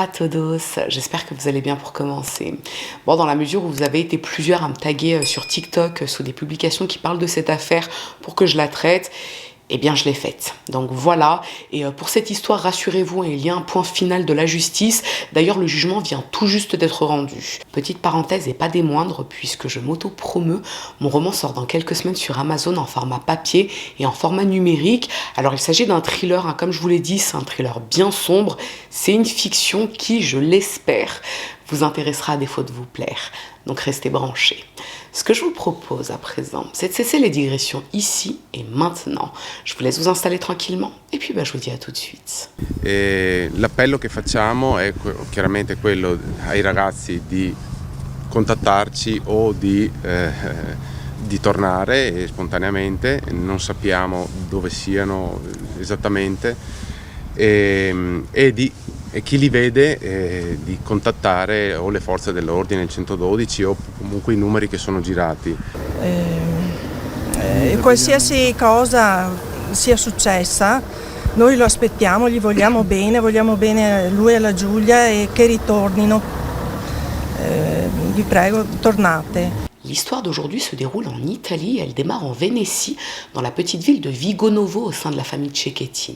Hola a todos, j'espère que vous allez bien pour commencer. Bon, dans la mesure où vous avez été plusieurs à me taguer sur TikTok sous des publications qui parlent de cette affaire pour que je la traite, eh bien je l'ai faite. Donc voilà, et pour cette histoire, rassurez-vous, il y a un point final de la justice. D'ailleurs, le jugement vient tout juste d'être rendu. Petite parenthèse et pas des moindres, puisque je m'auto-promeux, mon roman sort dans quelques semaines sur Amazon en format papier et en format numérique. Alors il s'agit d'un thriller, comme je vous l'ai dit, c'est un thriller bien sombre, c'est une fiction qui, je l'espère, vous intéressera à défaut de vous plaire. Donc restez branchés. Ce que je vous propose à présent, c'est de cesser les digressions ici et maintenant. Je vous laisse vous installer tranquillement et puis je vous dis à tout de suite. L'appello che facciamo è chiaramente quello ai ragazzi di contattarci o di tornare spontaneamente, non sappiamo dove siano esattamente e chi li vede di contattare o le forze dell'ordine, il 112 o comunque i numeri che sono girati. Qualsiasi cosa sia successa, noi lo aspettiamo, gli vogliamo bene a lui e alla Giulia e che ritornino. Vi prego, tornate. L'histoire d'aujourd'hui se déroule en Italie, elle démarre en Vénétie, dans la petite ville de Vigonovo au sein de la famille Cecchettin.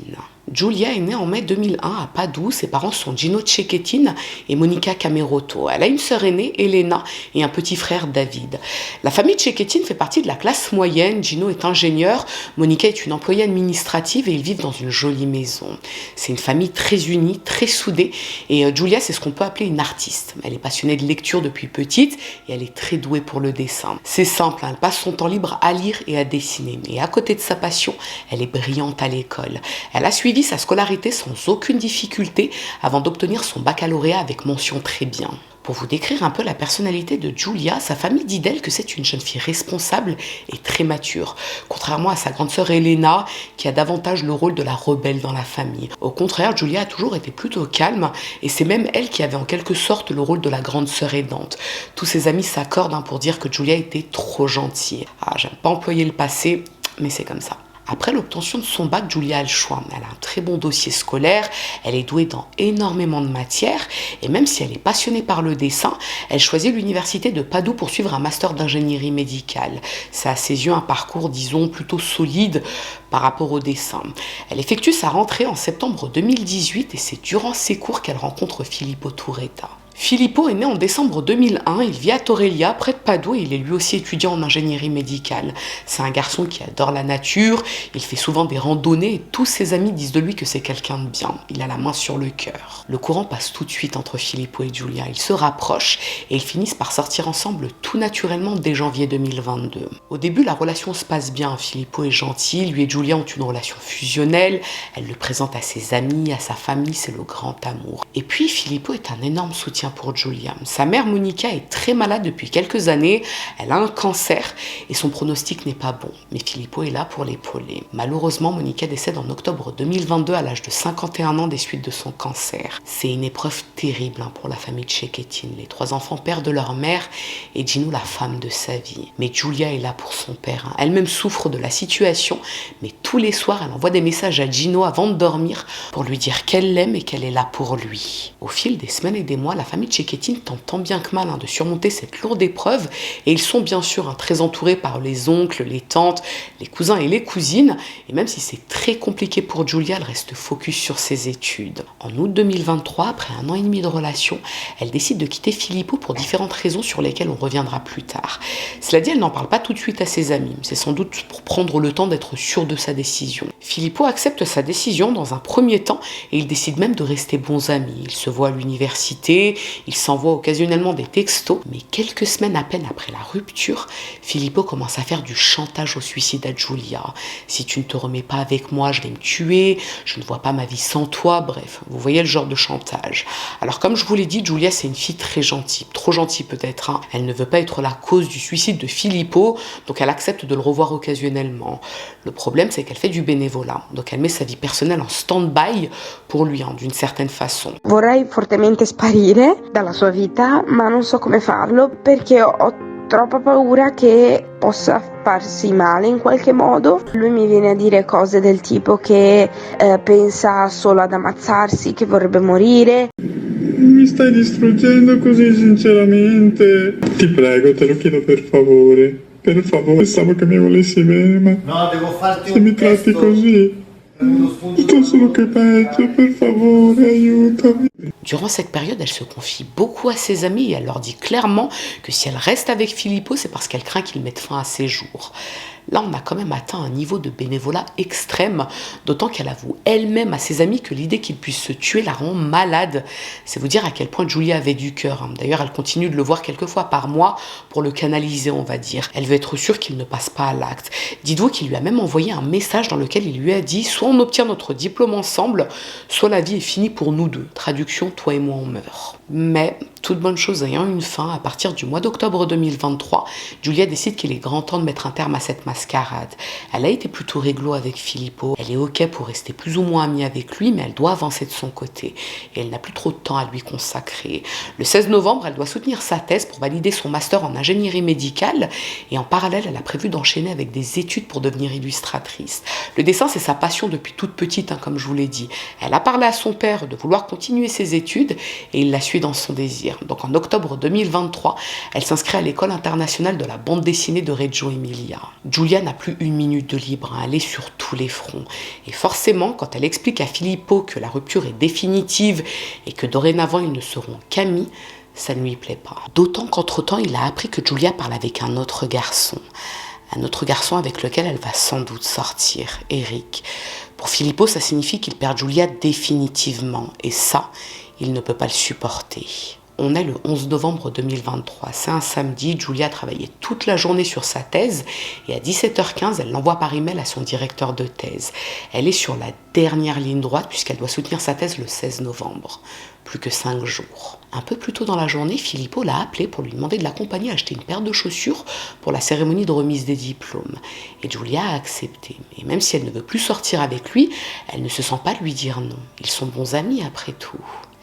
Giulia est née en mai 2001 à Padoue, ses parents sont Gino Cecchettin et Monica Camerotto. Elle a une sœur aînée, Elena, et un petit frère, David. La famille Cecchettin fait partie de la classe moyenne, Gino est ingénieur, Monica est une employée administrative et ils vivent dans une jolie maison. C'est une famille très unie, très soudée, et Giulia c'est ce qu'on peut appeler une artiste. Elle est passionnée de lecture depuis petite et elle est très douée pour le dessin. C'est simple, elle passe son temps libre à lire et à dessiner, mais à côté de sa passion, elle est brillante à l'école. Elle a suivi sa scolarité sans aucune difficulté avant d'obtenir son baccalauréat avec mention très bien. Pour vous décrire un peu la personnalité de Giulia, sa famille dit d'elle que c'est une jeune fille responsable et très mature, contrairement à sa grande sœur Elena, qui a davantage le rôle de la rebelle dans la famille. Au contraire, Giulia a toujours été plutôt calme, et c'est même elle qui avait en quelque sorte le rôle de la grande sœur aidante. Tous ses amis s'accordent pour dire que Giulia était trop gentille. Ah, j'aime pas employer le passé, mais c'est comme ça. Après l'obtention de son bac, Giulia a le choix. Elle a un très bon dossier scolaire, elle est douée dans énormément de matières, et même si elle est passionnée par le dessin, elle choisit l'université de Padoue pour suivre un master d'ingénierie médicale. C'est à ses yeux un parcours, disons, plutôt solide par rapport au dessin. Elle effectue sa rentrée en septembre 2018 et c'est durant ses cours qu'elle rencontre Filippo Turetta. Filippo est né en décembre 2001, il vit à Torreglia, près de Padoue, et il est lui aussi étudiant en ingénierie médicale. C'est un garçon qui adore la nature, il fait souvent des randonnées et tous ses amis disent de lui que c'est quelqu'un de bien. Il a la main sur le cœur. Le courant passe tout de suite entre Filippo et Giulia. Ils se rapprochent et ils finissent par sortir ensemble tout naturellement dès janvier 2022. Au début, la relation se passe bien. Filippo est gentil, lui et Giulia ont une relation fusionnelle. Elle le présente à ses amis, à sa famille, c'est le grand amour. Et puis, Filippo est un énorme soutien pour Giulia. Sa mère Monica est très malade depuis quelques années, elle a un cancer et son pronostic n'est pas bon, mais Filippo est là pour l'épauler. Malheureusement, Monica décède en octobre 2022 à l'âge de 51 ans des suites de son cancer. C'est une épreuve terrible pour la famille Cecchettin. Les 3 enfants perdent leur mère et Gino la femme de sa vie. Mais Giulia est là pour son père. Elle-même souffre de la situation, mais tous les soirs, elle envoie des messages à Gino avant de dormir pour lui dire qu'elle l'aime et qu'elle est là pour lui. Au fil des semaines et des mois, la famille Cecchettin tente tant bien que mal de surmonter cette lourde épreuve et ils sont bien sûr très entourés par les oncles, les tantes, les cousins et les cousines et même si c'est très compliqué pour Giulia, elle reste focus sur ses études. En août 2023, après 1 an et demi de relation, elle décide de quitter Filippo pour différentes raisons sur lesquelles on reviendra plus tard. Cela dit, elle n'en parle pas tout de suite à ses amis, c'est sans doute pour prendre le temps d'être sûre de sa décision. Filippo accepte sa décision dans un premier temps et il décide même de rester bons amis. Ils se voient à l'université, ils s'envoient occasionnellement des textos, mais quelques semaines à peine après la rupture, Filippo commence à faire du chantage au suicide à Giulia. Si tu ne te remets pas avec moi, je vais me tuer, je ne vois pas ma vie sans toi, bref, vous voyez le genre de chantage. Alors comme je vous l'ai dit, Giulia c'est une fille très gentille, trop gentille peut-être, Elle ne veut pas être la cause du suicide de Filippo, donc elle accepte de le revoir occasionnellement. Le problème c'est qu'elle fait du bénévolat, donc elle met sa vie personnelle en stand-by pour lui, d'une certaine façon. Vorrei fortemente sparire dalla sua vita, ma non so come farlo perché ho troppa paura che possa farsi male in qualche modo. Lui mi viene a dire cose del tipo che pensa solo ad ammazzarsi, che vorrebbe morire. mi stai distruggendo così sinceramente. Ti prego, te lo chiedo per favore, pensavo che mi volessi bene, ma no, devo farti se mi tratti così, sto solo che peggio, per favore, aiutami. Durant cette période, elle se confie beaucoup à ses amis et elle leur dit clairement que si elle reste avec Filippo, c'est parce qu'elle craint qu'il mette fin à ses jours. Là, on a quand même atteint un niveau de bénévolat extrême, d'autant qu'elle avoue elle-même à ses amis que l'idée qu'il puisse se tuer la rend malade. C'est vous dire à quel point Julia avait du cœur. D'ailleurs, elle continue de le voir quelques fois par mois pour le canaliser, on va dire. Elle veut être sûre qu'il ne passe pas à l'acte. Dites-vous qu'il lui a même envoyé un message dans lequel il lui a dit « Soit on obtient notre diplôme ensemble, soit la vie est finie pour nous deux. Traduction, toi et moi on meurt. » Mais, toute bonne chose ayant une fin, à partir du mois d'octobre 2023, Julia décide qu'il est grand temps de mettre un terme à cette mascarade. Elle a été plutôt réglo avec Filippo, elle est ok pour rester plus ou moins amie avec lui, mais elle doit avancer de son côté. Et elle n'a plus trop de temps à lui consacrer. Le 16 novembre, elle doit soutenir sa thèse pour valider son master en ingénierie médicale, et en parallèle, elle a prévu d'enchaîner avec des études pour devenir illustratrice. Le dessin, c'est sa passion depuis toute petite, comme je vous l'ai dit. Elle a parlé à son père de vouloir continuer ses études, et il la suit dans son désir. Donc en octobre 2023, elle s'inscrit à l'école internationale de la bande dessinée de Reggio Emilia. Julia n'a plus une minute de libre, elle est sur tous les fronts. Et forcément, quand elle explique à Filippo que la rupture est définitive et que dorénavant ils ne seront qu'amis, ça ne lui plaît pas. D'autant qu'entre-temps, il a appris que Julia parle avec un autre garçon. Un autre garçon avec lequel elle va sans doute sortir, Eric. Pour Filippo, ça signifie qu'il perd Julia définitivement. Et ça, il ne peut pas le supporter. On est le 11 novembre 2023, c'est un samedi, Julia a travaillé toute la journée sur sa thèse et à 17h15, elle l'envoie par email à son directeur de thèse. Elle est sur la dernière ligne droite puisqu'elle doit soutenir sa thèse le 16 novembre. Plus que 5 jours. Un peu plus tôt dans la journée, Filippo l'a appelé pour lui demander de l'accompagner à acheter une paire de chaussures pour la cérémonie de remise des diplômes. Et Julia a accepté. Et même si elle ne veut plus sortir avec lui, elle ne se sent pas lui dire non. Ils sont bons amis après tout.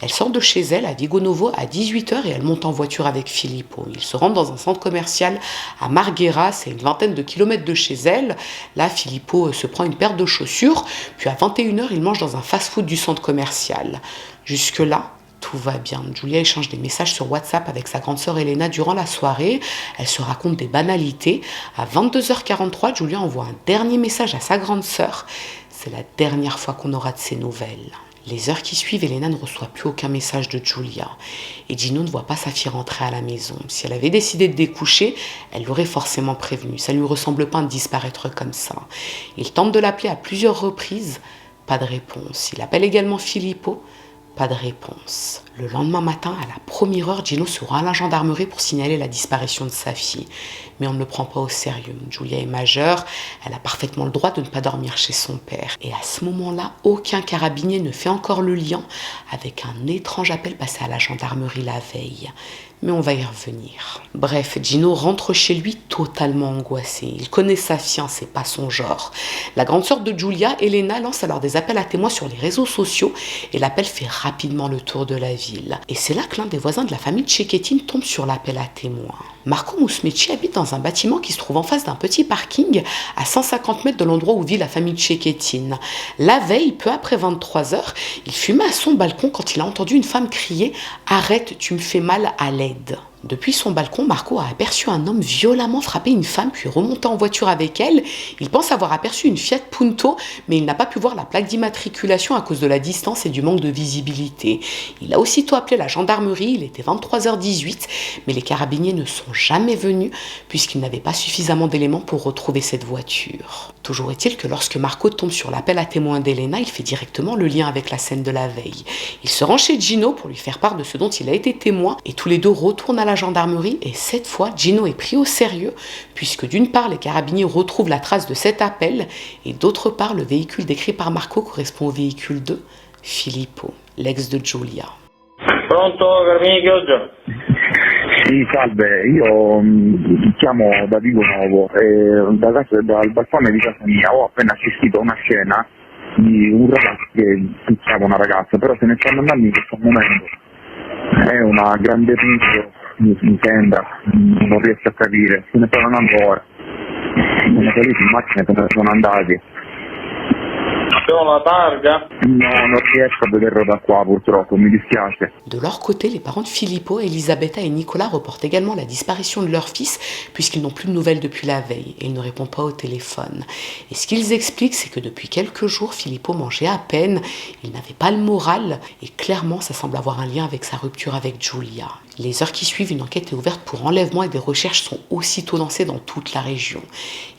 Elle sort de chez elle à Vigonovo à 18h et elle monte en voiture avec Filippo. Ils se rendent dans un centre commercial à Marghera, c'est une vingtaine de kilomètres de chez elle. Là, Filippo se prend une paire de chaussures, puis à 21h, il mange dans un fast-food du centre commercial. Jusque-là, tout va bien. Julia échange des messages sur WhatsApp avec sa grande sœur Elena durant la soirée. Elle se raconte des banalités. À 22h43, Julia envoie un dernier message à sa grande sœur. C'est la dernière fois qu'on aura de ses nouvelles. Les heures qui suivent, Elena ne reçoit plus aucun message de Julia. Et Gino ne voit pas sa fille rentrer à la maison. Si elle avait décidé de découcher, elle l'aurait forcément prévenu. Ça ne lui ressemble pas de disparaître comme ça. Il tente de l'appeler à plusieurs reprises. Pas de réponse. Il appelle également Filippo. Pas de réponse. Le lendemain matin, à la première heure, Gino se rend à la gendarmerie pour signaler la disparition de sa fille. Mais on ne le prend pas au sérieux. Julia est majeure, elle a parfaitement le droit de ne pas dormir chez son père. Et à ce moment-là, aucun carabinier ne fait encore le lien avec un étrange appel passé à la gendarmerie la veille. Mais on va y revenir. Bref, Gino rentre chez lui totalement angoissé. Il connaît sa fille, c'est pas son genre. La grande sœur de Julia, Elena, lance alors des appels à témoins sur les réseaux sociaux et l'appel fait rapidement le tour de la ville. Et c'est là que l'un des voisins de la famille Cecchettin tombe sur l'appel à témoins. Marco Musmeci habite dans un bâtiment qui se trouve en face d'un petit parking à 150 mètres de l'endroit où vit la famille Cecchettin. La veille, peu après 23h, il fumait à son balcon quand il a entendu une femme crier « Arrête, tu me fais mal à l'aide ». Depuis son balcon, Marco a aperçu un homme violemment frapper une femme puis remonter en voiture avec elle. Il pense avoir aperçu une Fiat Punto, mais il n'a pas pu voir la plaque d'immatriculation à cause de la distance et du manque de visibilité. Il a aussitôt appelé la gendarmerie, il était 23h18, mais les carabiniers ne sont jamais venus puisqu'ils n'avaient pas suffisamment d'éléments pour retrouver cette voiture. Toujours est-il que lorsque Marco tombe sur l'appel à témoins d'Elena, il fait directement le lien avec la scène de la veille. Il se rend chez Gino pour lui faire part de ce dont il a été témoin et tous les deux retournent à la gendarmerie et cette fois, Gino est pris au sérieux puisque d'une part, les carabiniers retrouvent la trace de cet appel et d'autre part, le véhicule décrit par Marco correspond au véhicule de Filippo, l'ex de Giulia. Pronto, Carmine Chioggia? Sì, salve, io chiamo da Vigonovo e dal balcone di casa mia ho appena assistito a una scena di un ragazzo che picchiava una ragazza, però se ne stanno andando in questo momento. È una grande rischio, mi sembra, non riesco a capire, se ne stanno andando ora. Sono saliti in macchina e se ne sono andati. C'ho la targa? No, non riesco a vederlo da qua purtroppo, mi dispiace. De leur côté, les parents de Filippo, Elisabetta et Nicolas reportent également la disparition de leur fils puisqu'ils n'ont plus de nouvelles depuis la veille et ils ne répondent pas au téléphone. Et ce qu'ils expliquent, c'est que depuis quelques jours, Filippo mangeait à peine, il n'avait pas le moral et clairement ça semble avoir un lien avec sa rupture avec Giulia. Les heures qui suivent, une enquête est ouverte pour enlèvement et des recherches sont aussitôt lancées dans toute la région.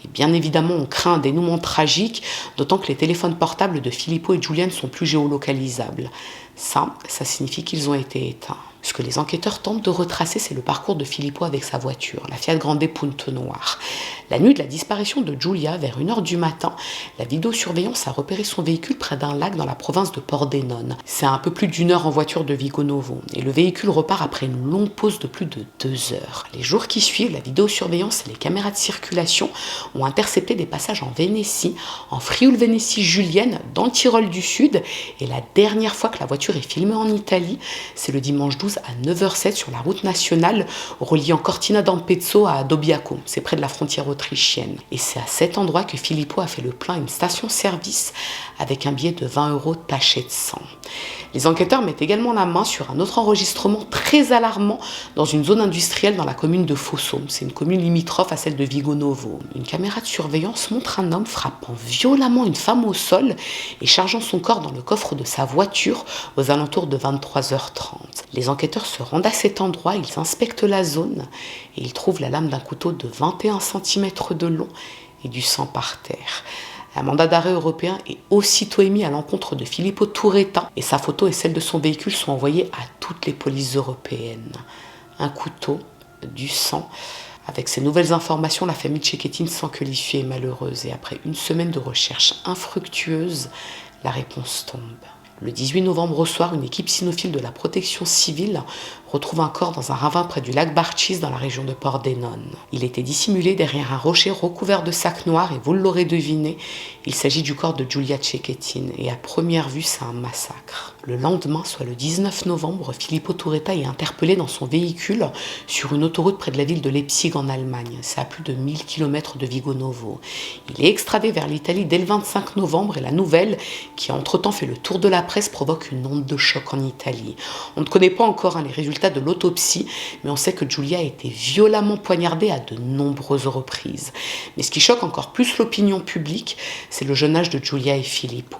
Et bien évidemment, on craint un dénouement tragique, d'autant que les téléphones portables de Filippo et Giulia ne sont plus géolocalisables. Ça signifie qu'ils ont été éteints. Ce que les enquêteurs tentent de retracer, c'est le parcours de Filippo avec sa voiture, la Fiat Grande Punto Noir. La nuit de la disparition de Giulia, vers 1h du matin, la vidéosurveillance a repéré son véhicule près d'un lac dans la province de Pordenone. C'est à un peu plus d'1 heure en voiture de Vigonovo, et le véhicule repart après une longue pause de plus de 2 heures. Les jours qui suivent, la vidéosurveillance et les caméras de circulation ont intercepté des passages en Vénétie, en Frioul-Vénétie julienne, dans le Tyrol du Sud, et la dernière fois que la voiture est filmée en Italie, c'est le dimanche 12 à 9h07 sur la route nationale reliant Cortina d'Ampezzo à Dobbiaco, c'est près de la frontière autrichienne. Et c'est à cet endroit que Filippo a fait le plein à une station-service avec un billet de 20 € taché de sang. Les enquêteurs mettent également la main sur un autre enregistrement très alarmant dans une zone industrielle dans la commune de Fossum. C'est une commune limitrophe à celle de Vigonovo. Une caméra de surveillance montre un homme frappant violemment une femme au sol et chargeant son corps dans le coffre de sa voiture aux alentours de 23h30. Les enquêteurs se rendent à cet endroit, ils inspectent la zone et ils trouvent la lame d'un couteau de 21 cm de long et du sang par terre. Un mandat d'arrêt européen est aussitôt émis à l'encontre de Filippo Turetta et sa photo et celle de son véhicule sont envoyées à toutes les polices européennes. Un couteau, du sang. Avec ces nouvelles informations, la famille Cecchettin sent que l'issue est malheureuse et après une semaine de recherche infructueuse, la réponse tombe. Le 18 novembre au soir, une équipe cynophile de la protection civile retrouve un corps dans un ravin près du lac Barcis dans la région de Pordenone. Il était dissimulé derrière un rocher recouvert de sacs noirs et vous l'aurez deviné, il s'agit du corps de Giulia Cecchettin et à première vue c'est un massacre. Le lendemain, soit le 19 novembre, Filippo Turetta est interpellé dans son véhicule sur une autoroute près de la ville de Leipzig en Allemagne. C'est à plus de 1000 km de Vigonovo. Il est extradé vers l'Italie dès le 25 novembre et la nouvelle, qui a entre-temps fait le tour de la presse, provoque une onde de choc en Italie. On ne connaît pas encore les résultats de l'autopsie, mais on sait que Giulia a été violemment poignardée à de nombreuses reprises. Mais ce qui choque encore plus l'opinion publique, c'est le jeune âge de Giulia et Filippo.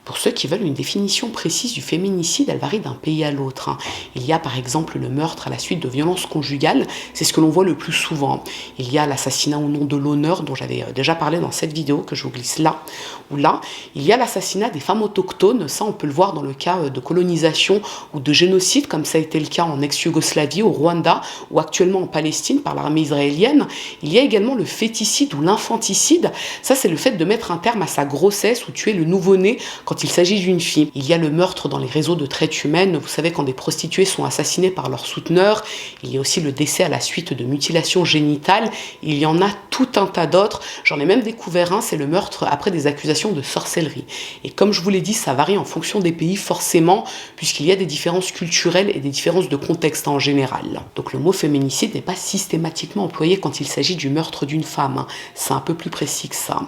Pour ceux qui veulent une définition précise du féminicide, elle varie d'un pays à l'autre. Il y a par exemple le meurtre à la suite de violences conjugales, c'est ce que l'on voit le plus souvent. Il y a l'assassinat au nom de l'honneur, dont j'avais déjà parlé dans cette vidéo, que je vous glisse là ou là. Il y a l'assassinat des femmes autochtones, ça on peut le voir dans le cas de colonisation ou de génocide, comme ça a été le cas en ex-Yougoslavie, au Rwanda, ou actuellement en Palestine par l'armée israélienne. Il y a également le féticide ou l'infanticide, ça c'est le fait de mettre un terme à sa grossesse ou tuer le nouveau-né quand il s'agit d'une fille. Il y a le meurtre dans les réseaux de traite humaine, vous savez quand des prostituées sont assassinées par leurs souteneurs, il y a aussi le décès à la suite de mutilations génitales, il y en a tout un tas d'autres, j'en ai même découvert un, c'est le meurtre après des accusations de sorcellerie. Et comme je vous l'ai dit, ça varie en fonction des pays forcément, puisqu'il y a des différences culturelles et des différences de contexte en général. Donc le mot féminicide n'est pas systématiquement employé quand il s'agit du meurtre d'une femme, c'est un peu plus précis que ça.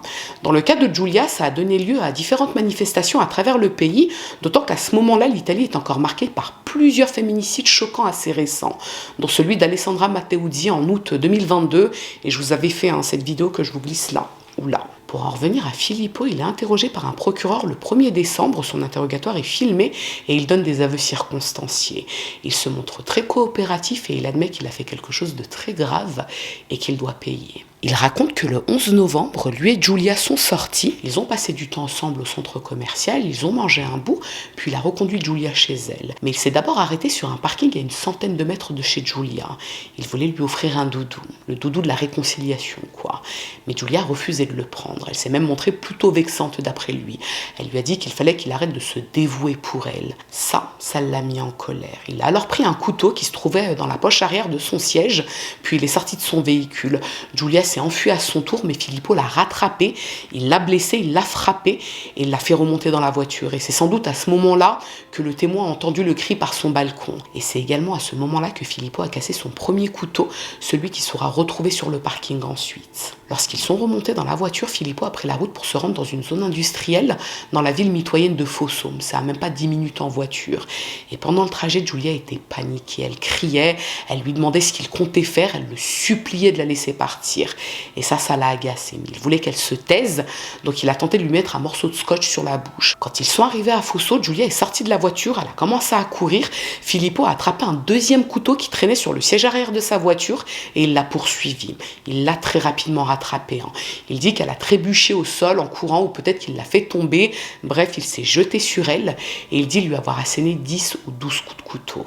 Dans le cas de Giulia, ça a donné lieu à différentes manifestations à travers le pays, d'autant qu'à ce moment-là, l'Italie est encore marquée par plusieurs féminicides choquants assez récents, dont celui d'Alessandra Matteuzzi en août 2022, et je vous avais fait cette vidéo que je vous glisse là ou là. Pour en revenir à Filippo, il est interrogé par un procureur le 1er décembre, son interrogatoire est filmé et il donne des aveux circonstanciés. Il se montre très coopératif et il admet qu'il a fait quelque chose de très grave et qu'il doit payer. Il raconte que le 11 novembre, lui et Giulia sont sortis, ils ont passé du temps ensemble au centre commercial, ils ont mangé un bout, puis il a reconduit Giulia chez elle. Mais il s'est d'abord arrêté sur un parking à une centaine de mètres de chez Giulia. Il voulait lui offrir un doudou, le doudou de la réconciliation, quoi. Mais Giulia a refusé de le prendre, elle s'est même montrée plutôt vexante d'après lui. Elle lui a dit qu'il fallait qu'il arrête de se dévouer pour elle. Ça l'a mis en colère. Il a alors pris un couteau qui se trouvait dans la poche arrière de son siège, puis il est sorti de son véhicule. Giulia s'est enfui à son tour, mais Filippo l'a rattrapé, il l'a blessé, il l'a frappé et il l'a fait remonter dans la voiture. Et c'est sans doute à ce moment-là que le témoin a entendu le cri par son balcon. Et c'est également à ce moment-là que Filippo a cassé son premier couteau, celui qui sera retrouvé sur le parking ensuite. Lorsqu'ils sont remontés dans la voiture, Filippo a pris la route pour se rendre dans une zone industrielle dans la ville mitoyenne de Fossum. Ça a même pas 10 minutes en voiture. Et pendant le trajet, Giulia était paniquée. Elle criait, elle lui demandait ce qu'il comptait faire, elle le suppliait de la laisser partir. Et ça l'a agacé. Il voulait qu'elle se taise, donc il a tenté de lui mettre un morceau de scotch sur la bouche. Quand ils sont arrivés à Fosso, Giulia est sortie de la voiture, elle a commencé à courir. Filippo a attrapé un deuxième couteau qui traînait sur le siège arrière de sa voiture et il l'a poursuivi. Il l'a très rapidement rattrapé. Il dit qu'elle a trébuché au sol en courant ou peut-être qu'il l'a fait tomber. Bref, il s'est jeté sur elle et il dit lui avoir asséné 10 ou 12 coups de couteau.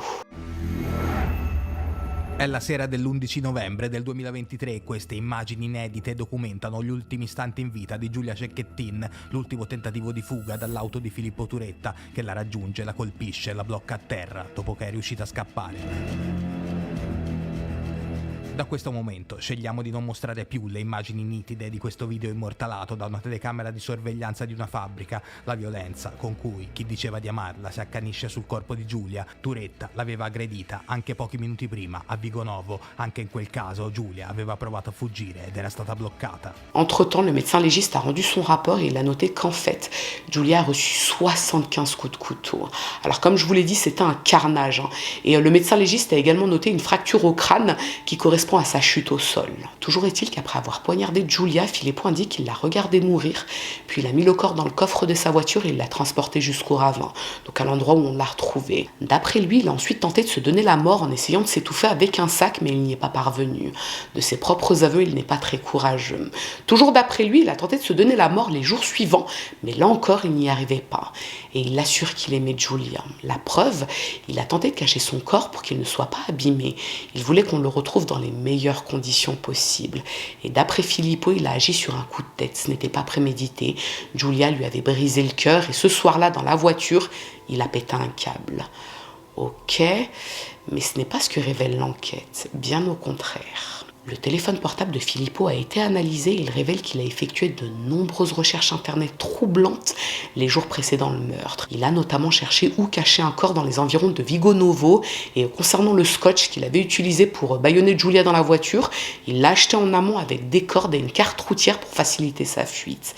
È la sera dell'11 novembre del 2023 e queste immagini inedite documentano gli ultimi istanti in vita di Giulia Cecchettin, l'ultimo tentativo di fuga dall'auto di Filippo Turetta che la raggiunge, la colpisce e la blocca a terra dopo che è riuscita a scappare. Da questo momento scegliamo di non mostrare più le immagini nitide di questo video immortalato da una telecamera di sorveglianza di una fabbrica, la violenza con cui chi diceva di amarla si accanisce sul corpo di Giulia. Turetta l'aveva aggredita anche pochi minuti prima a Vigonovo. Anche in quel caso Giulia aveva provato a fuggire ed era stata bloccata. Entre-temps, le médecin légiste a rendu son rapport et il a noté qu'en fait, Giulia a reçu 75 coups de couteau. Alors comme je vous l'ai dit, c'était un carnage. Et le médecin légiste a également noté une fracture au crâne qui correspond à sa chute au sol. Toujours est-il qu'après avoir poignardé Giulia, Filippo indique qu'il l'a regardée mourir, puis il a mis le corps dans le coffre de sa voiture et il l'a transporté jusqu'au ravin, donc à l'endroit où on l'a retrouvé. D'après lui, il a ensuite tenté de se donner la mort en essayant de s'étouffer avec un sac, mais il n'y est pas parvenu. De ses propres aveux, il n'est pas très courageux. Toujours d'après lui, il a tenté de se donner la mort les jours suivants, mais là encore, il n'y arrivait pas. Et il assure qu'il aimait Giulia. La preuve, il a tenté de cacher son corps pour qu'il ne soit pas abîmé. Il voulait qu'on le retrouve dans les meilleures conditions possibles. Et d'après Filippo, il a agi sur un coup de tête. Ce n'était pas prémédité. Giulia lui avait brisé le cœur et ce soir-là, dans la voiture, il a pété un câble. Ok, mais ce n'est pas ce que révèle l'enquête. Bien au contraire. Le téléphone portable de Filippo a été analysé et il révèle qu'il a effectué de nombreuses recherches internet troublantes les jours précédant le meurtre. Il a notamment cherché où cacher un corps dans les environs de Vigonovo et concernant le scotch qu'il avait utilisé pour bâillonner Giulia dans la voiture, il l'a acheté en amont avec des cordes et une carte routière pour faciliter sa fuite.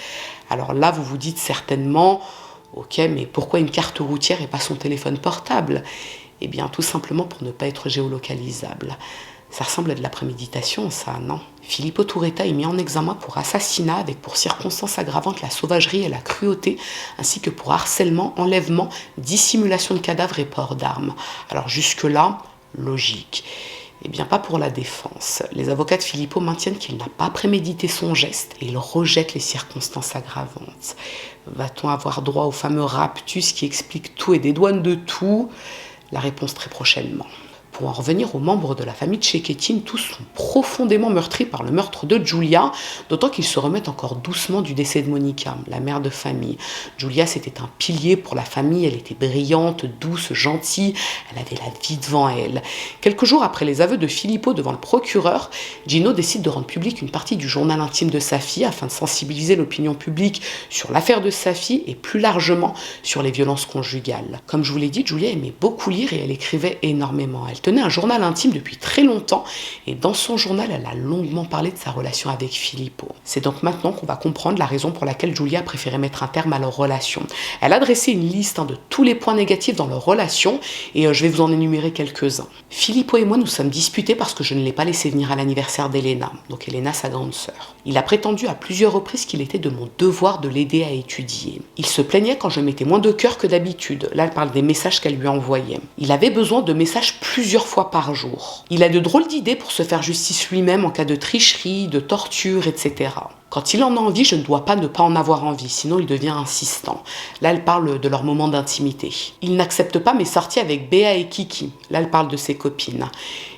Alors là, vous vous dites certainement, ok, mais pourquoi une carte routière et pas son téléphone portable ? Eh bien, tout simplement pour ne pas être géolocalisable. Ça ressemble à de la préméditation, ça, non ? Filippo Turetta est mis en examen pour assassinat avec pour circonstances aggravantes la sauvagerie et la cruauté, ainsi que pour harcèlement, enlèvement, dissimulation de cadavres et port d'armes. Alors jusque-là, logique. Eh bien, pas pour la défense. Les avocats de Filippo maintiennent qu'il n'a pas prémédité son geste et ils rejettent les circonstances aggravantes. Va-t-on avoir droit au fameux raptus qui explique tout et dédouane de tout ? La réponse très prochainement. Pour en revenir aux membres de la famille Cecchettin, tous sont profondément meurtris par le meurtre de Giulia, d'autant qu'ils se remettent encore doucement du décès de Monica, la mère de famille. Giulia, c'était un pilier pour la famille, elle était brillante, douce, gentille, elle avait la vie devant elle. Quelques jours après les aveux de Filippo devant le procureur, Gino décide de rendre publique une partie du journal intime de sa fille afin de sensibiliser l'opinion publique sur l'affaire de sa fille et plus largement sur les violences conjugales. Comme je vous l'ai dit, Giulia aimait beaucoup lire et elle écrivait énormément. Elle tenait un journal intime depuis très longtemps et dans son journal, elle a longuement parlé de sa relation avec Filippo. C'est donc maintenant qu'on va comprendre la raison pour laquelle Giulia a préféré mettre un terme à leur relation. Elle a dressé une liste de tous les points négatifs dans leur relation et je vais vous en énumérer quelques-uns. Filippo et moi nous sommes disputés parce que je ne l'ai pas laissé venir à l'anniversaire d'Elena, donc Elena sa grande sœur. Il a prétendu à plusieurs reprises qu'il était de mon devoir de l'aider à étudier. Il se plaignait quand je mettais moins de cœur que d'habitude. Là, elle parle des messages qu'elle lui envoyait. Il avait besoin de messages plusieurs fois par jour. Il a de drôles d'idées pour se faire justice lui-même en cas de tricherie, de torture, etc. Quand il en a envie, je ne dois pas ne pas en avoir envie, sinon il devient insistant. Là, elle parle de leur moment d'intimité. Il n'accepte pas mes sorties avec Béa et Kiki. Là, elle parle de ses copines.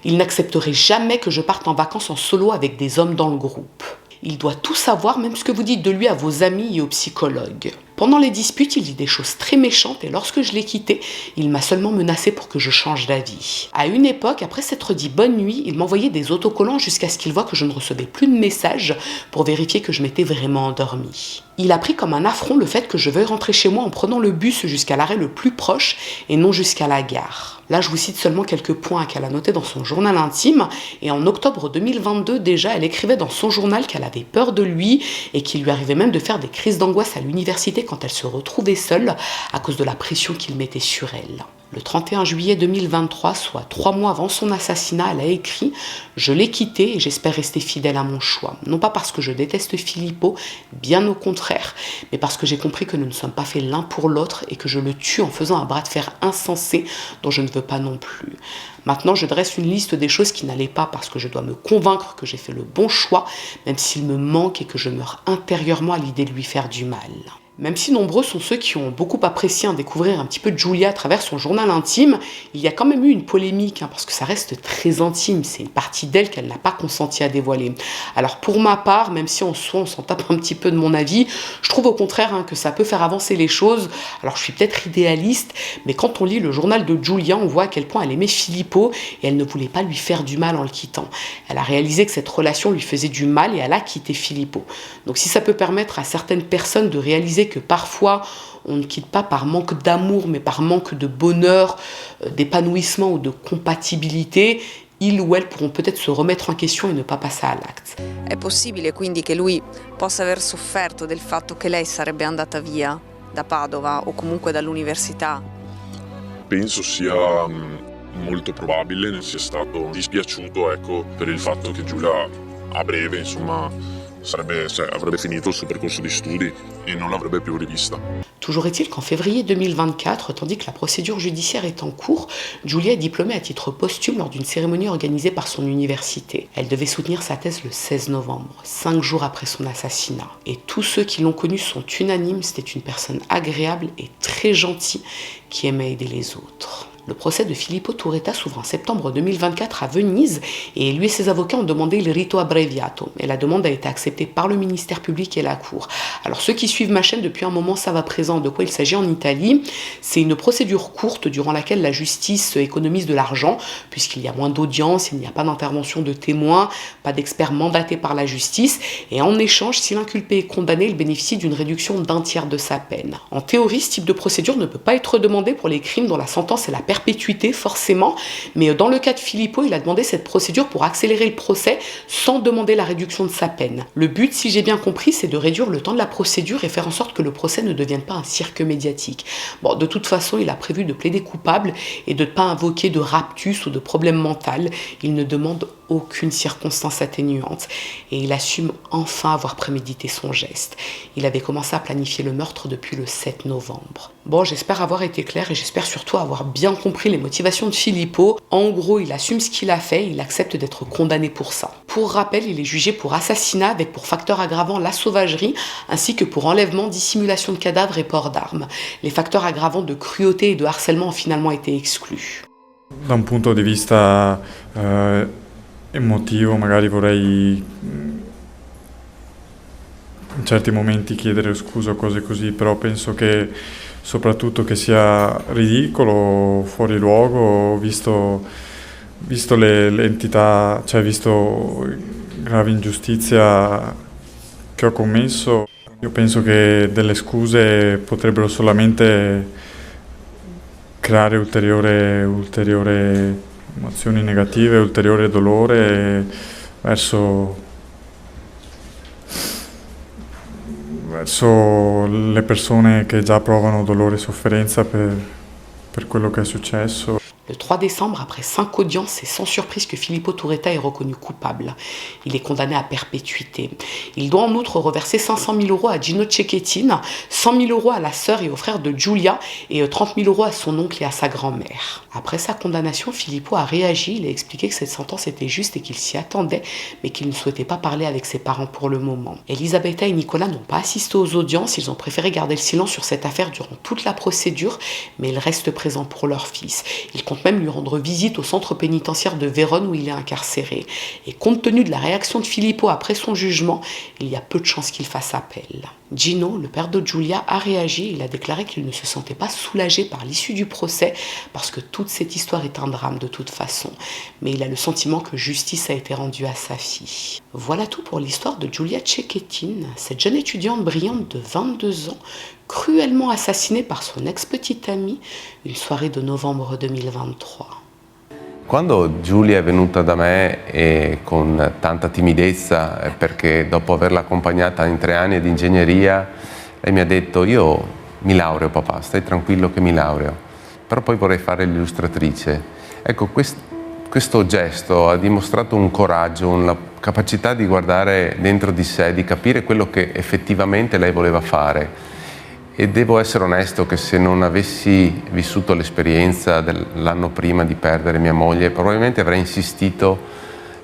Il n'accepterait jamais que je parte en vacances en solo avec des hommes dans le groupe. Il doit tout savoir, même ce que vous dites de lui à vos amis et aux psychologues. Pendant les disputes, il dit des choses très méchantes et lorsque je l'ai quitté, il m'a seulement menacé pour que je change d'avis. À une époque, après s'être dit bonne nuit, il m'envoyait des autocollants jusqu'à ce qu'il voit que je ne recevais plus de messages pour vérifier que je m'étais vraiment endormie. Il a pris comme un affront le fait que je veuille rentrer chez moi en prenant le bus jusqu'à l'arrêt le plus proche et non jusqu'à la gare. Là, je vous cite seulement quelques points qu'elle a notés dans son journal intime. Et en octobre 2022, déjà, elle écrivait dans son journal qu'elle avait peur de lui et qu'il lui arrivait même de faire des crises d'angoisse à l'université quand elle se retrouvait seule à cause de la pression qu'il mettait sur elle. Le 31 juillet 2023, soit 3 mois avant son assassinat, elle a écrit « Je l'ai quitté et j'espère rester fidèle à mon choix. Non pas parce que je déteste Filippo, bien au contraire, mais parce que j'ai compris que nous ne sommes pas faits l'un pour l'autre et que je le tue en faisant un bras de fer insensé dont je ne veux pas non plus. Maintenant, je dresse une liste des choses qui n'allaient pas parce que je dois me convaincre que j'ai fait le bon choix, même s'il me manque et que je meurs intérieurement à l'idée de lui faire du mal. » Même si nombreux sont ceux qui ont beaucoup apprécié découvrir un petit peu de Giulia à travers son journal intime, il y a quand même eu une polémique, parce que ça reste très intime, c'est une partie d'elle qu'elle n'a pas consenti à dévoiler. Alors pour ma part, même si en soi on s'en tape un petit peu de mon avis, je trouve au contraire que ça peut faire avancer les choses. Alors je suis peut-être idéaliste, mais quand on lit le journal de Giulia, on voit à quel point elle aimait Filippo et elle ne voulait pas lui faire du mal en le quittant. Elle a réalisé que cette relation lui faisait du mal et elle a quitté Filippo. Donc si ça peut permettre à certaines personnes de réaliser que parfois on ne quitte pas par manque d'amour mais par manque de bonheur, d'épanouissement ou de compatibilité, ils ou elles pourront peut-être se remettre en question et ne pas passer à l'acte. È possibile quindi che lui possa aver sofferto del fatto che lei sarebbe andata via da Padova o comunque dall'università? Penso sia molto probabile ne sia stato dispiaciuto, ecco, per il fatto che Giulia a breve, insomma, avrebbe finito il suo percorso di studi e non l'avrebbe più rivista. Toujours est-il qu'en février 2024, tandis que la procédure judiciaire est en cours, Giulia est diplômée à titre posthume lors d'une cérémonie organisée par son université. Elle devait soutenir sa thèse le 16 novembre, 5 jours après son assassinat. Et tous ceux qui l'ont connue sont unanimes, c'était une personne agréable et très gentille qui aimait aider les autres. Le procès de Filippo Turetta s'ouvre en septembre 2024 à Venise et lui et ses avocats ont demandé il rito abbreviato. Et la demande a été acceptée par le ministère public et la cour. Alors ceux qui suivent ma chaîne depuis un moment savent à présent de quoi il s'agit en Italie. C'est une procédure courte durant laquelle la justice économise de l'argent puisqu'il y a moins d'audience, il n'y a pas d'intervention de témoins, pas d'experts mandatés par la justice et en échange, si l'inculpé est condamné, il bénéficie d'une réduction d'un tiers de sa peine. En théorie, ce type de procédure ne peut pas être demandé pour les crimes dont la sentence est la perpétuité forcément, mais dans le cas de Filippo, il a demandé cette procédure pour accélérer le procès sans demander la réduction de sa peine. Le but, si j'ai bien compris, c'est de réduire le temps de la procédure et faire en sorte que le procès ne devienne pas un cirque médiatique. Bon, de toute façon, il a prévu de plaider coupable et de ne pas invoquer de raptus ou de problème mental. Il ne demande aucune circonstance atténuante et il assume enfin avoir prémédité son geste. Il avait commencé à planifier le meurtre depuis le 7 novembre. Bon, j'espère avoir été clair et j'espère surtout avoir bien compris les motivations de Filippo. En gros, il assume ce qu'il a fait, il accepte d'être condamné pour ça. Pour rappel, il est jugé pour assassinat avec pour facteur aggravant la sauvagerie ainsi que pour enlèvement, dissimulation de cadavres et port d'armes. Les facteurs aggravants de cruauté et de harcèlement ont finalement été exclus. Da un punto di vista emotivo magari vorrei in certi momenti chiedere scusa o cose così, però penso che soprattutto che sia ridicolo, fuori luogo, visto le entità, cioè visto grave ingiustizia che ho commesso. Io penso che delle scuse potrebbero solamente creare ulteriore emozioni negative, ulteriore dolore verso le persone che già provano dolore e sofferenza per quello che è successo. Le 3 décembre, après 5 audiences, c'est sans surprise que Filippo Turetta est reconnu coupable. Il est condamné à perpétuité. Il doit en outre reverser 500 000 € à Gino Cecchettin, 100 000 € à la sœur et au frère de Giulia et 30 000 € à son oncle et à sa grand-mère. Après sa condamnation, Filippo a réagi, il a expliqué que cette sentence était juste et qu'il s'y attendait, mais qu'il ne souhaitait pas parler avec ses parents pour le moment. Elisabetta et Nicola n'ont pas assisté aux audiences, ils ont préféré garder le silence sur cette affaire durant toute la procédure, mais ils restent présents pour leur fils. Ils continuent compte même lui rendre visite au centre pénitentiaire de Vérone où il est incarcéré. Et compte tenu de la réaction de Filippo après son jugement, il y a peu de chances qu'il fasse appel. Gino, le père de Giulia, a réagi. Il a déclaré qu'il ne se sentait pas soulagé par l'issue du procès parce que toute cette histoire est un drame de toute façon. Mais il a le sentiment que justice a été rendue à sa fille. Voilà tout pour l'histoire de Giulia Cecchettin, cette jeune étudiante brillante de 22 ans, cruellement assassinée par son ex-petite amie une soirée de novembre 2023. Quando Giulia è venuta da me con tanta timidezza, perché dopo averla accompagnata in 3 anni di ingegneria, lei mi ha detto: io mi laureo papà, stai tranquillo che mi laureo, però poi vorrei fare l'illustratrice. Ecco, questo gesto ha dimostrato un coraggio, una capacità di guardare dentro di sé, di capire quello che effettivamente lei voleva fare. E devo essere onesto che se non avessi vissuto l'esperienza dell'anno prima di perdere mia moglie, probabilmente avrei insistito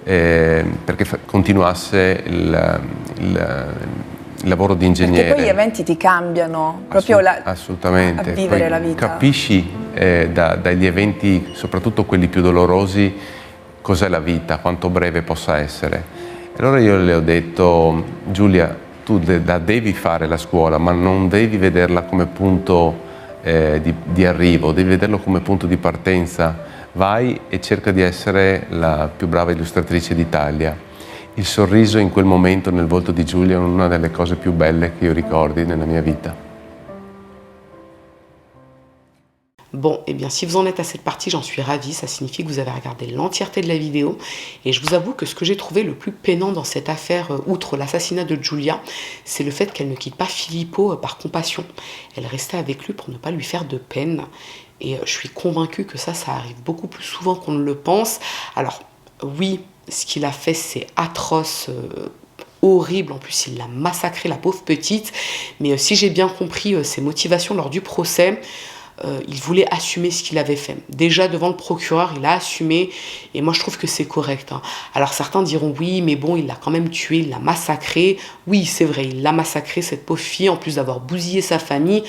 perché continuasse il lavoro di ingegnere. Perché poi gli eventi ti cambiano, proprio assolutamente. A vivere poi la vita. Capisci dagli eventi, soprattutto quelli più dolorosi, cos'è la vita, quanto breve possa essere. E allora io le ho detto: Giulia, tu devi fare la scuola, ma non devi vederla come punto di arrivo, devi vederlo come punto di partenza. Vai e cerca di essere la più brava illustratrice d'Italia. Il sorriso in quel momento nel volto di Giulia è una delle cose più belle che io ricordi nella mia vita. Bon, eh bien, si vous en êtes à cette partie, j'en suis ravie. Ça signifie que vous avez regardé l'entièreté de la vidéo. Et je vous avoue que ce que j'ai trouvé le plus peinant dans cette affaire, outre l'assassinat de Giulia, c'est le fait qu'elle ne quitte pas Filippo par compassion. Elle restait avec lui pour ne pas lui faire de peine. Et je suis convaincue que ça arrive beaucoup plus souvent qu'on ne le pense. Alors, oui, ce qu'il a fait, c'est atroce, horrible. En plus, il l'a massacrée, la pauvre petite. Mais si j'ai bien compris ses motivations lors du procès, il voulait assumer ce qu'il avait fait. Déjà devant le procureur, il a assumé, et moi je trouve que c'est correct. Alors certains diront oui, mais bon, il l'a quand même tué, il l'a massacré. Oui, c'est vrai, il l'a massacré, cette pauvre fille, en plus d'avoir bousillé sa famille.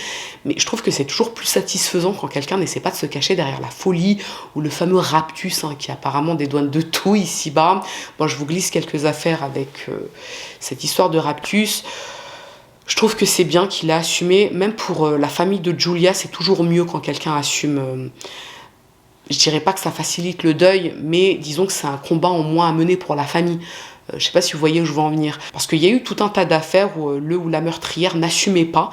Mais je trouve que c'est toujours plus satisfaisant quand quelqu'un n'essaie pas de se cacher derrière la folie ou le fameux raptus qui apparemment dédouane de tout ici-bas. Bon, je vous glisse quelques affaires avec cette histoire de raptus. Je trouve que c'est bien qu'il a assumé, même pour la famille de Giulia, c'est toujours mieux quand quelqu'un assume. Je dirais pas que ça facilite le deuil, mais disons que c'est un combat en moins à mener pour la famille. Je sais pas si vous voyez où je veux en venir. Parce qu'il y a eu tout un tas d'affaires où le ou la meurtrière n'assumait pas.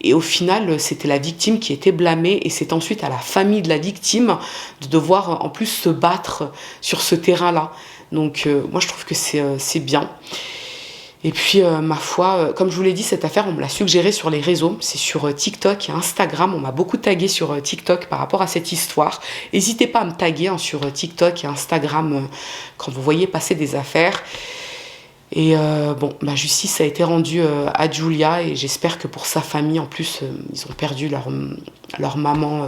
Et au final, c'était la victime qui était blâmée. Et c'est ensuite à la famille de la victime de devoir en plus se battre sur ce terrain-là. Donc moi je trouve que c'est bien. Et puis, ma foi, comme je vous l'ai dit, cette affaire, on me l'a suggérée sur les réseaux. C'est sur TikTok et Instagram. On m'a beaucoup tagué sur TikTok par rapport à cette histoire. N'hésitez pas à me taguer sur TikTok et Instagram quand vous voyez passer des affaires. Et bon, justice a été rendue à Giulia et j'espère que pour sa famille, en plus, ils ont perdu leur maman,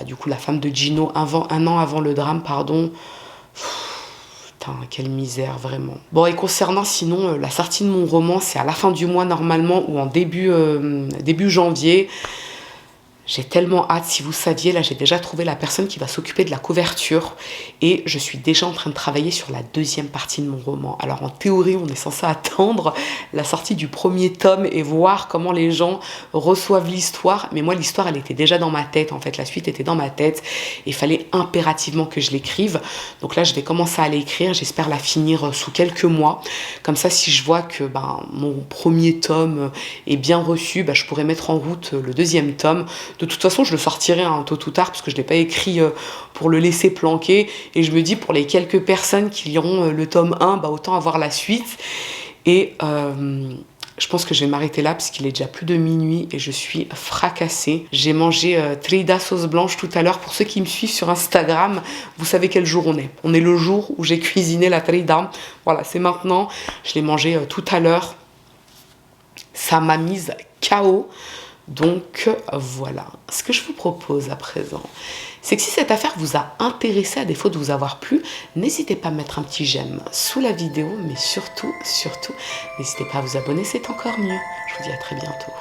du coup la femme de Gino, un an avant le drame, pardon. Putain, quelle misère, vraiment. Bon, et concernant sinon la sortie de mon roman, c'est à la fin du mois normalement ou en début janvier. J'ai tellement hâte, si vous saviez, là j'ai déjà trouvé la personne qui va s'occuper de la couverture et je suis déjà en train de travailler sur la deuxième partie de mon roman. Alors en théorie, on est censé attendre la sortie du premier tome et voir comment les gens reçoivent l'histoire. Mais moi, l'histoire, elle était déjà dans ma tête, en fait. La suite était dans ma tête et il fallait impérativement que je l'écrive. Donc là, je vais commencer à l'écrire. J'espère la finir sous quelques mois. Comme ça, si je vois que mon premier tome est bien reçu, je pourrais mettre en route le deuxième tome. De toute façon, je le sortirai tôt ou tard parce que je ne l'ai pas écrit pour le laisser planquer. Et je me dis, pour les quelques personnes qui liront le tome 1, autant avoir la suite. Et je pense que je vais m'arrêter là parce qu'il est déjà plus de minuit et je suis fracassée. J'ai mangé trida sauce blanche tout à l'heure. Pour ceux qui me suivent sur Instagram, vous savez quel jour on est. On est le jour où j'ai cuisiné la trida. Voilà, c'est maintenant. Je l'ai mangé tout à l'heure. Ça m'a mise KO. Donc voilà, ce que je vous propose à présent, c'est que si cette affaire vous a intéressé à défaut de vous avoir plu, n'hésitez pas à mettre un petit j'aime sous la vidéo, mais surtout, n'hésitez pas à vous abonner, c'est encore mieux. Je vous dis à très bientôt.